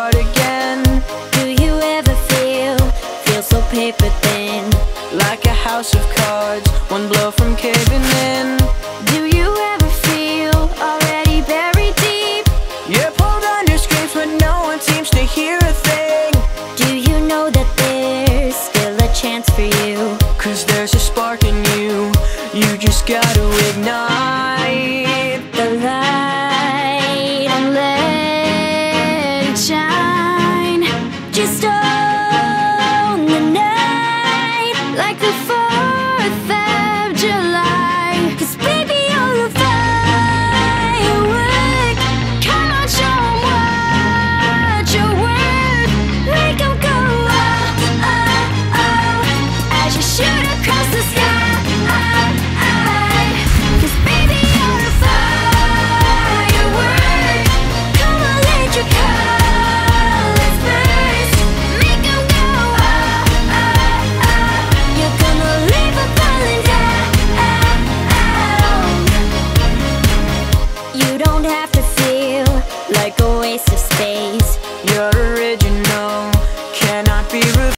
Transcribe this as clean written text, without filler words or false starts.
start again. Do you ever feel so paper thin? Like a house of cards, one blow from caving in. Do you ever feel already buried deep? You're pulled under screams but no one seems to hear a thing. Do you know that there's still a chance for you? 'Cause there's a spark in you, you just gotta ignite.